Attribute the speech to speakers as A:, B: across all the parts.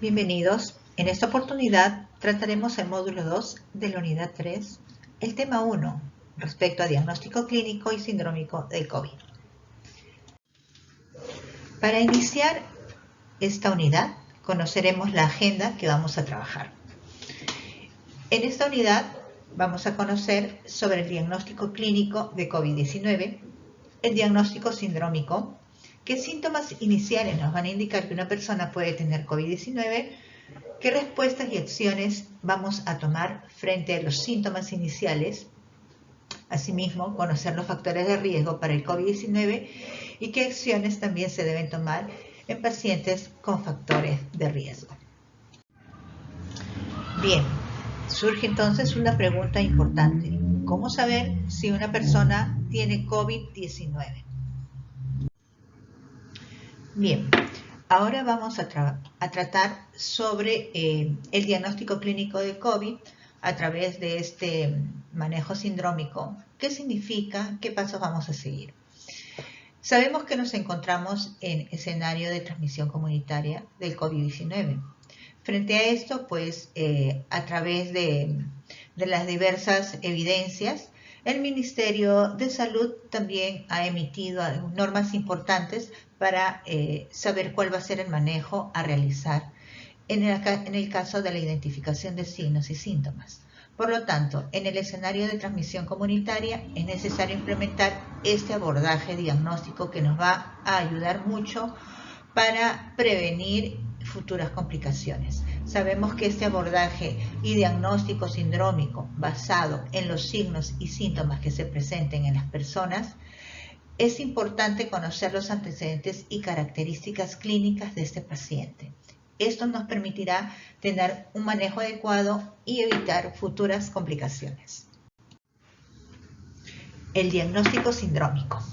A: Bienvenidos. En esta oportunidad trataremos el módulo 2 de la unidad 3, el tema 1, respecto a diagnóstico clínico y sindrómico del COVID. Para iniciar esta unidad, conoceremos la agenda que vamos a trabajar. En esta unidad vamos a conocer sobre el diagnóstico clínico de COVID-19, el diagnóstico sindrómico, qué síntomas iniciales nos van a indicar que una persona puede tener COVID-19, qué respuestas y acciones vamos a tomar frente a los síntomas iniciales, asimismo conocer los factores de riesgo para el COVID-19 y qué acciones también se deben tomar en pacientes con factores de riesgo. Bien, surge entonces una pregunta importante. ¿Cómo saber si una persona tiene COVID-19? Bien, ahora vamos a tratar sobre el diagnóstico clínico de COVID a través de este manejo sindrómico. ¿Qué significa? ¿Qué pasos vamos a seguir? Sabemos que nos encontramos en escenario de transmisión comunitaria del COVID-19. Frente a esto, pues, a través de las diversas evidencias, el Ministerio de Salud también ha emitido normas importantes para saber cuál va a ser el manejo a realizar en el caso de la identificación de signos y síntomas. Por lo tanto, en el escenario de transmisión comunitaria es necesario implementar este abordaje diagnóstico que nos va a ayudar mucho para prevenir futuras complicaciones. Sabemos que este abordaje y diagnóstico sindrómico basado en los signos y síntomas que se presenten en las personas, es importante conocer los antecedentes y características clínicas de este paciente. Esto nos permitirá tener un manejo adecuado y evitar futuras complicaciones. El diagnóstico sindrómico.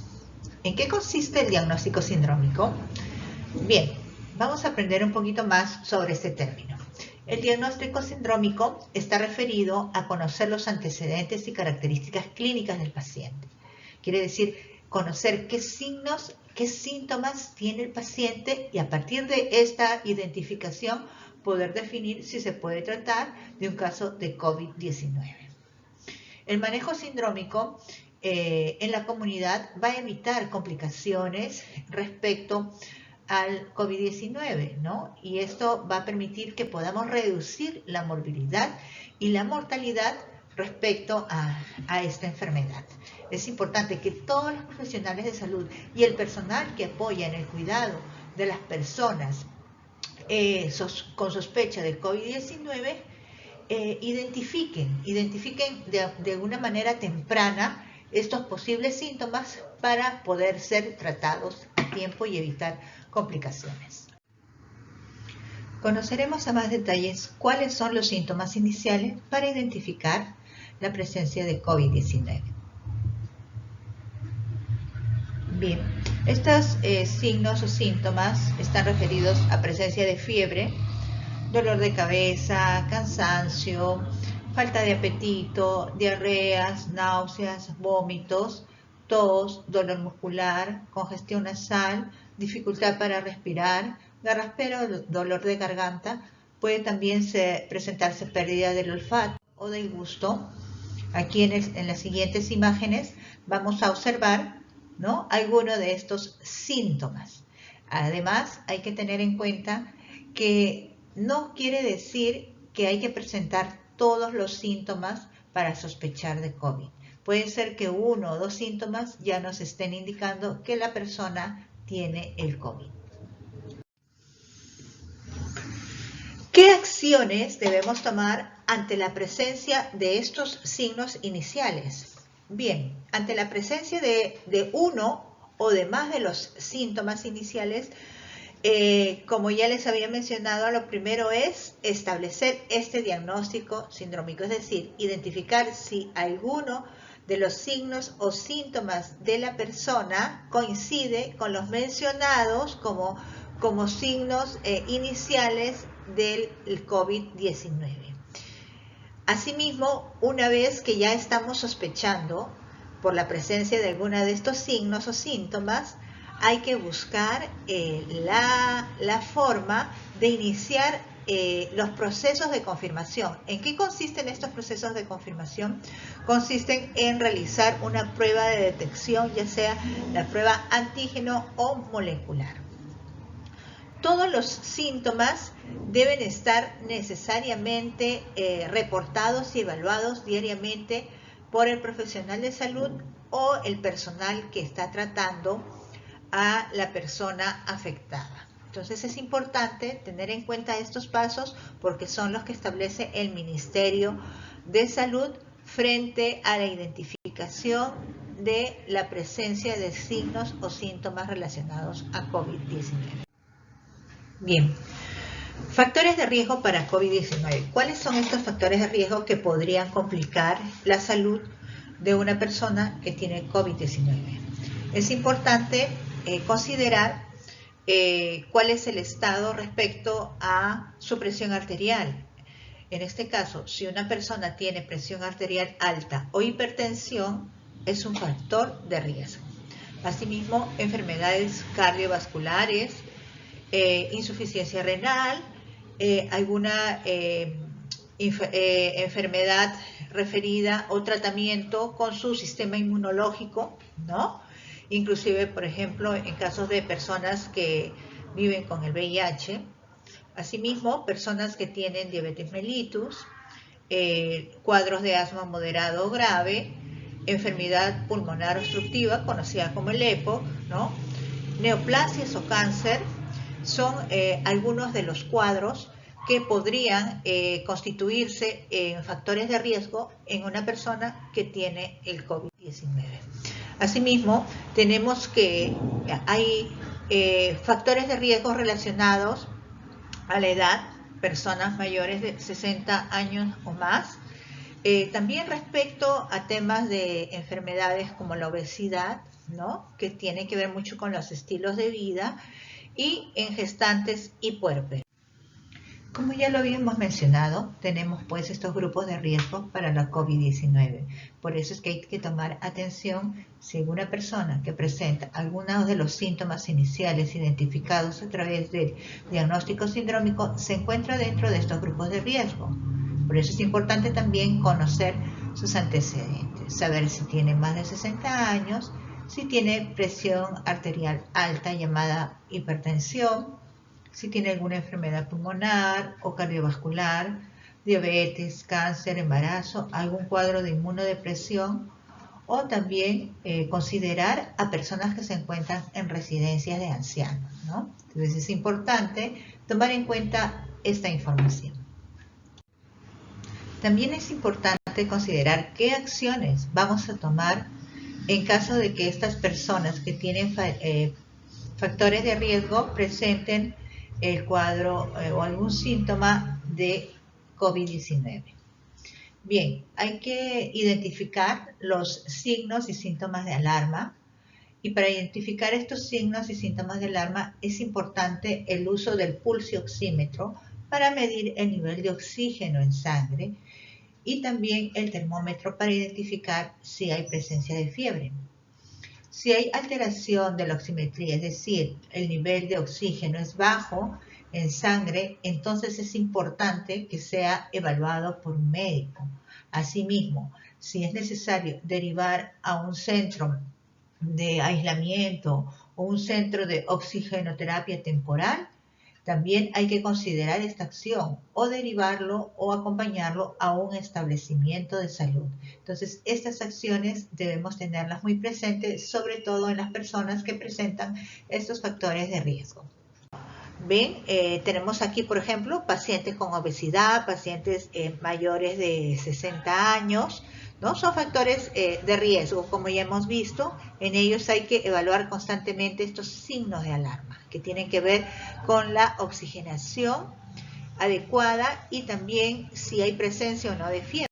A: ¿En qué consiste el diagnóstico sindrómico? Bien, vamos a aprender un poquito más sobre este término. El diagnóstico sindrómico está referido a conocer los antecedentes y características clínicas del paciente. Quiere decir, conocer qué signos, qué síntomas tiene el paciente y a partir de esta identificación poder definir si se puede tratar de un caso de COVID-19. El manejo sindrómico en la comunidad va a evitar complicaciones respecto al COVID-19, ¿no? Y esto va a permitir que podamos reducir la morbilidad y la mortalidad respecto a esta enfermedad. Es importante que todos los profesionales de salud y el personal que apoya en el cuidado de las personas con sospecha de COVID-19 identifiquen de una manera temprana estos posibles síntomas para poder ser tratados a tiempo y evitar complicaciones. Conoceremos a más detalles cuáles son los síntomas iniciales para identificar la presencia de COVID-19. Bien, estos signos o síntomas están referidos a presencia de fiebre, dolor de cabeza, cansancio, falta de apetito, diarreas, náuseas, vómitos, tos, dolor muscular, congestión nasal, dificultad para respirar, garraspera o dolor de garganta. Puede también presentarse pérdida del olfato o del gusto. Aquí en las siguientes imágenes vamos a observar, ¿no?, algunos de estos síntomas. Además, hay que tener en cuenta que no quiere decir que hay que presentar todos los síntomas para sospechar de COVID. Puede ser que uno o dos síntomas ya nos estén indicando que la persona tiene el COVID. ¿Qué acciones debemos tomar ante la presencia de estos signos iniciales? Bien, ante la presencia de uno o de más de los síntomas iniciales, como ya les había mencionado, lo primero es establecer este diagnóstico sindrómico, es decir, identificar si alguno de los signos o síntomas de la persona coincide con los mencionados como signos iniciales del COVID-19. Asimismo, una vez que ya estamos sospechando por la presencia de alguno de estos signos o síntomas, hay que buscar la forma de iniciar los procesos de confirmación. ¿En qué consisten estos procesos de confirmación? Consisten en realizar una prueba de detección, ya sea la prueba antígeno o molecular. Todos los síntomas deben estar necesariamente reportados y evaluados diariamente por el profesional de salud o el personal que está tratando a la persona afectada. Entonces es importante tener en cuenta estos pasos porque son los que establece el Ministerio de Salud frente a la identificación de la presencia de signos o síntomas relacionados a COVID-19. Bien, factores de riesgo para COVID-19. ¿Cuáles son estos factores de riesgo que podrían complicar la salud de una persona que tiene COVID-19? Es importante considerar cuál es el estado respecto a su presión arterial. En este caso, si una persona tiene presión arterial alta o hipertensión, es un factor de riesgo. Asimismo, enfermedades cardiovasculares, insuficiencia renal, alguna enfermedad referida o tratamiento con su sistema inmunológico, ¿no? Inclusive, por ejemplo, en casos de personas que viven con el VIH, asimismo, personas que tienen diabetes mellitus, cuadros de asma moderado o grave, enfermedad pulmonar obstructiva, conocida como el EPOC, ¿no? Neoplasias o cáncer, son algunos de los cuadros que podrían constituirse en factores de riesgo en una persona que tiene el COVID-19. Asimismo, tenemos que hay factores de riesgo relacionados a la edad, personas mayores de 60 años o más. También respecto a temas de enfermedades como la obesidad, ¿no? Que tiene que ver mucho con los estilos de vida, y en gestantes y puérperas. Como ya lo habíamos mencionado, tenemos pues estos grupos de riesgo para la COVID-19. Por eso es que hay que tomar atención si una persona que presenta algunos de los síntomas iniciales identificados a través del diagnóstico sindrómico se encuentra dentro de estos grupos de riesgo. Por eso es importante también conocer sus antecedentes, saber si tiene más de 60 años, si tiene presión arterial alta llamada hipertensión, si tiene alguna enfermedad pulmonar o cardiovascular, diabetes, cáncer, embarazo, algún cuadro de inmunodepresión, o también considerar a personas que se encuentran en residencias de ancianos, ¿no? Entonces es importante tomar en cuenta esta información. También es importante considerar qué acciones vamos a tomar en caso de que estas personas que tienen factores de riesgo presenten el cuadro o algún síntoma de COVID-19. Bien, hay que identificar los signos y síntomas de alarma, y para identificar estos signos y síntomas de alarma es importante el uso del pulsioxímetro para medir el nivel de oxígeno en sangre y también el termómetro para identificar si hay presencia de fiebre. Si hay alteración de la oximetría, es decir, el nivel de oxígeno es bajo en sangre, entonces es importante que sea evaluado por un médico. Asimismo, si es necesario derivar a un centro de aislamiento o un centro de oxigenoterapia temporal, también hay que considerar esta acción o derivarlo o acompañarlo a un establecimiento de salud. Entonces, estas acciones debemos tenerlas muy presentes, sobre todo en las personas que presentan estos factores de riesgo. Ven, tenemos aquí, por ejemplo, pacientes con obesidad, pacientes mayores de 60 años, ¿no? Son factores de riesgo, como ya hemos visto. En ellos hay que evaluar constantemente estos signos de alarma que tienen que ver con la oxigenación adecuada y también si hay presencia o no de fiebre.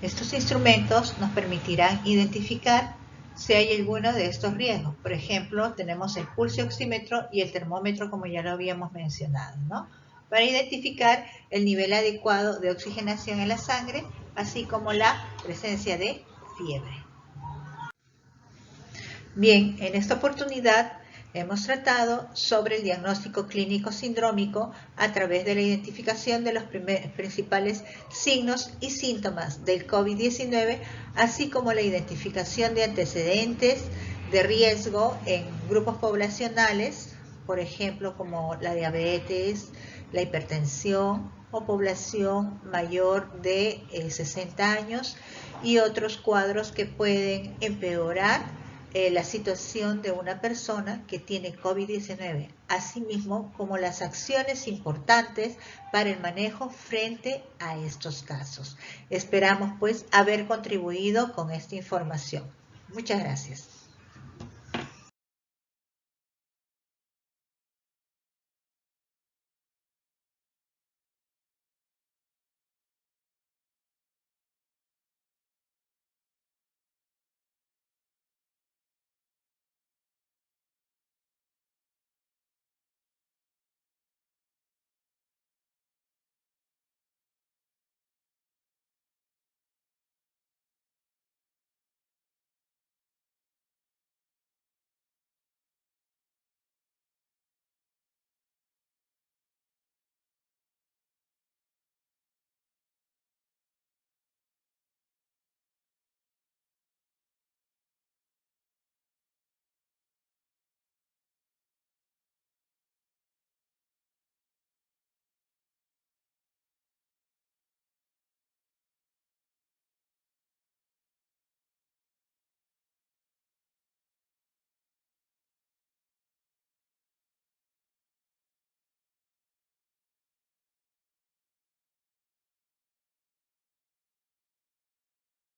A: Estos instrumentos nos permitirán identificar si hay alguno de estos riesgos. Por ejemplo, tenemos el pulsioxímetro y el termómetro, como ya lo habíamos mencionado, ¿no? Para identificar el nivel adecuado de oxigenación en la sangre, así como la presencia de fiebre. Bien, en esta oportunidad Hemos tratado sobre el diagnóstico clínico sindrómico a través de la identificación de los principales signos y síntomas del COVID-19, así como la identificación de antecedentes de riesgo en grupos poblacionales, por ejemplo, como la diabetes, la hipertensión o población mayor de 60 años y otros cuadros que pueden empeorar la situación de una persona que tiene COVID-19, asimismo como las acciones importantes para el manejo frente a estos casos. Esperamos pues haber contribuido con esta información. Muchas gracias.